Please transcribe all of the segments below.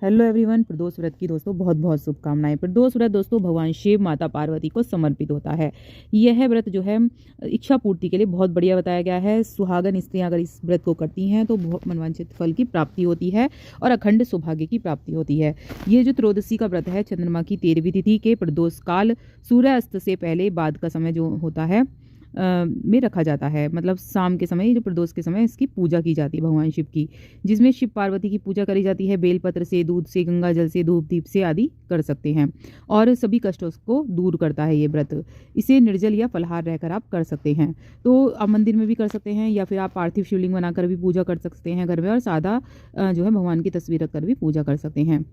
Hello everyone. प्रदोष व्रत की दोस्तों बहुत बहुत शुभकामनाएं। प्रदोष व्रत दोस्तों भगवान शिव माता पार्वती को समर्पित होता है। यह व्रत जो है इच्छा पूर्ति के लिए बहुत बढ़िया बताया गया है। सुहागन स्त्रियां अगर इस व्रत को करती हैं तो बहुत मनवांछित फल की प्राप्ति होती है और अखंड सौभाग्य की प्राप्ति होती है। ये जो त्रयोदशी का व्रत है चंद्रमा की 13वीं तिथि के प्रदोष काल सूर्यास्त से पहले बाद का समय जो होता है में रखा जाता है। मतलब शाम के समय जो प्रदोष के समय इसकी पूजा की जाती है भगवान शिव की, जिसमें शिव पार्वती की पूजा करी जाती है। बेलपत्र से, दूध से, गंगा जल से, धूप दीप से आदि कर सकते हैं और सभी कष्टों को दूर करता है ये व्रत। इसे निर्जल या फलाहार रहकर आप कर सकते हैं। तो आप मंदिर में भी कर सकते हैं या फिर आप पार्थिव शिवलिंग बनाकर भी पूजा कर सकते हैं घर में, और सादा जो है भगवान की तस्वीर रखकर भी पूजा कर सकते हैं।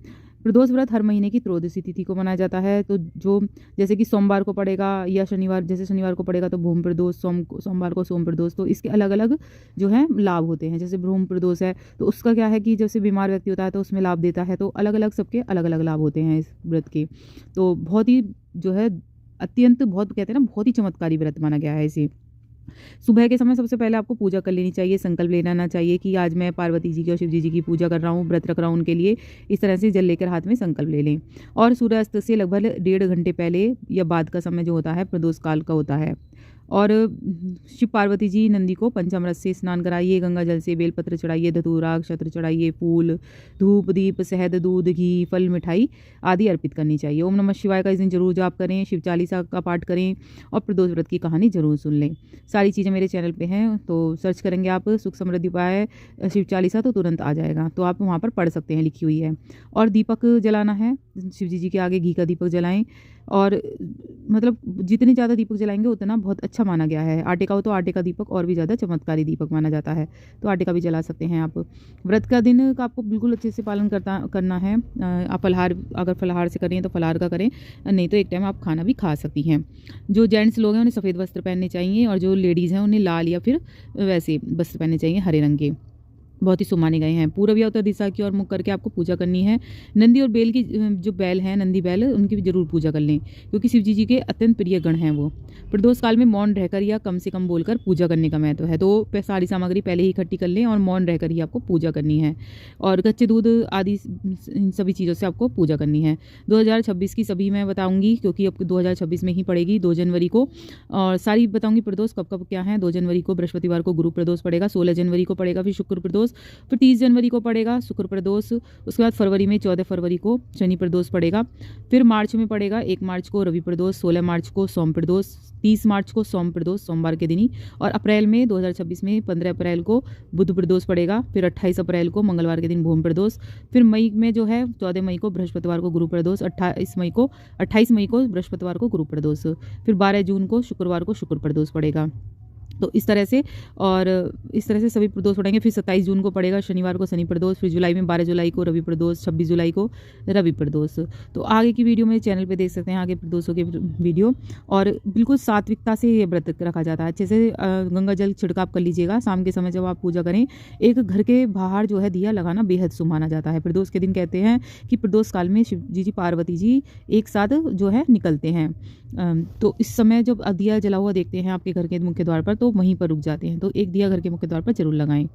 प्रदोष व्रत हर महीने की त्रयोदशी तिथि को मनाया जाता है। तो जो जैसे कि सोमवार को पड़ेगा या शनिवार, जैसे शनिवार को पड़ेगा तो भूमि प्रदोष, सोमवार को सोम प्रदोष, तो इसके अलग अलग जो है लाभ होते हैं। जैसे भ्रूम प्रदोष है तो उसका क्या है कि जैसे बीमार व्यक्ति होता है तो उसमें लाभ देता है। तो अलग अलग सबके अलग अलग लाभ होते हैं इस व्रत के। तो बहुत ही जो है अत्यंत, बहुत कहते हैं ना, बहुत ही चमत्कारी व्रत माना गया है इसे। सुबह के समय सबसे पहले आपको पूजा कर लेनी चाहिए। संकल्प लेना चाहिए कि आज मैं पार्वती जी की और शिव जी की पूजा कर रहा हूँ, व्रत रख रहा हूँ उनके लिए। इस तरह से जल लेकर हाथ में संकल्प ले लें। और सूर्यास्त से लगभग 1.5 घंटे पहले या बाद का समय जो होता है प्रदोष काल का होता है। और शिव पार्वती जी नंदी को पंचामृत से स्नान कराइए, गंगा जल से बेलपत्र चढ़ाइए, धतूरा क्षत्र चढ़ाइए, फूल, धूप, दीप, शहद, दूध, घी, फल, मिठाई आदि अर्पित करनी चाहिए। ओम नमः शिवाय का इस दिन जरूर जाप करें, शिव चालीसा का पाठ करें और प्रदोष व्रत की कहानी जरूर सुन लें। सारी चीज़ें मेरे चैनल पे हैं, तो सर्च करेंगे आप सुख समृद्धि उपाय शिव चालीसा तो तुरंत आ जाएगा, तो आप वहाँ पर पढ़ सकते हैं, लिखी हुई है। और दीपक जलाना है, शिव जी के आगे घी का दीपक जलाएं। और मतलब जितने ज़्यादा दीपक जलाएंगे उतना बहुत अच्छा माना गया है। आटे का हो तो आटे का दीपक और भी ज़्यादा चमत्कारी दीपक माना जाता है, तो आटे का भी जला सकते हैं आप। व्रत का दिन का आपको बिल्कुल अच्छे से पालन करना है। आप फलाहार, अगर फलाहार से करें तो फलाहार का करें, नहीं तो एक टाइम आप खाना भी खा सकती हैं। जो जेंट्स लोग हैं उन्हें सफ़ेद वस्त्र पहनने चाहिए और जो लेडीज़ हैं उन्हें लाल या फिर वैसे वस्त्र पहनने चाहिए, हरे रंग के। बहुत ही शुभ माने गए हैं। पूर्व या उत्तर दिशा की ओर मुख करके आपको पूजा करनी है। नंदी और बेल की जो बैल हैं, नंदी बैल, उनकी भी जरूर पूजा कर लें क्योंकि शिव जी के अत्यंत प्रिय गण हैं वो। प्रदोष काल में मौन रहकर या कम से कम बोलकर पूजा करने का महत्व है। तो सारी सामग्री पहले ही इकट्ठी कर लें और मौन रहकर ही आपको पूजा करनी है। और कच्चे दूध आदि इन सभी चीज़ों से आपको पूजा करनी है। 2026 की सभी मैं बताऊँगी क्योंकि अब 2026 में ही पड़ेगी 2 जनवरी को, और सारी बताऊँगी प्रदोष कब कब क्या है। 2 जनवरी को बृहस्पतिवार को गुरु प्रदोष पड़ेगा, 16 जनवरी को पड़ेगा फिर शुक्र प्रदोष, फिर 30 जनवरी को पड़ेगा शुक्र प्रदोष। उसके बाद फरवरी में 14 फरवरी को शनि प्रदोष पड़ेगा। फिर मार्च में पड़ेगा 1 मार्च को रवि प्रदोष, 16 मार्च को सोम प्रदोष, 30 मार्च को सोम प्रदोष सोमवार के दिन ही, और अप्रैल में 2026 में 15 अप्रैल को बुध प्रदोष पड़ेगा। फिर 28 अप्रैल को मंगलवार के दिन भूमि प्रदोष। फिर मई में जो है 14 मई को बृहस्पतिवार को गुरु प्रदोष, 28 मई को बृहस्पतिवार को गुरु प्रदोष। फिर 12 जून को शुक्रवार को शुक्र प्रदोष पड़ेगा। तो इस तरह से, और इस तरह से सभी प्रदोष पड़ेंगे। फिर 27 जून को पड़ेगा शनिवार को शनि प्रदोष। फिर जुलाई में 12 जुलाई को रवि प्रदोष, 26 जुलाई को रवि प्रदोष। तो आगे की वीडियो मेरे चैनल पे देख सकते हैं, आगे प्रदोषों के वीडियो। और बिल्कुल सात्विकता से ये व्रत रखा जाता है। अच्छे से गंगा जल छिड़काव कर लीजिएगा शाम के समय जब आप पूजा करें। एक घर के बाहर जो है दिया लगाना बेहद शुभ माना जाता है। प्रदोष के दिन कहते हैं कि प्रदोष काल में शिव जी पार्वती जी एक साथ जो है निकलते हैं। तो इस समय जब दिया जला हुआ देखते हैं आपके घर के मुख्य द्वार पर तो वहीं पर रुक जाते हैं। तो एक दिया घर के मुख्य द्वार पर जरूर लगाएं।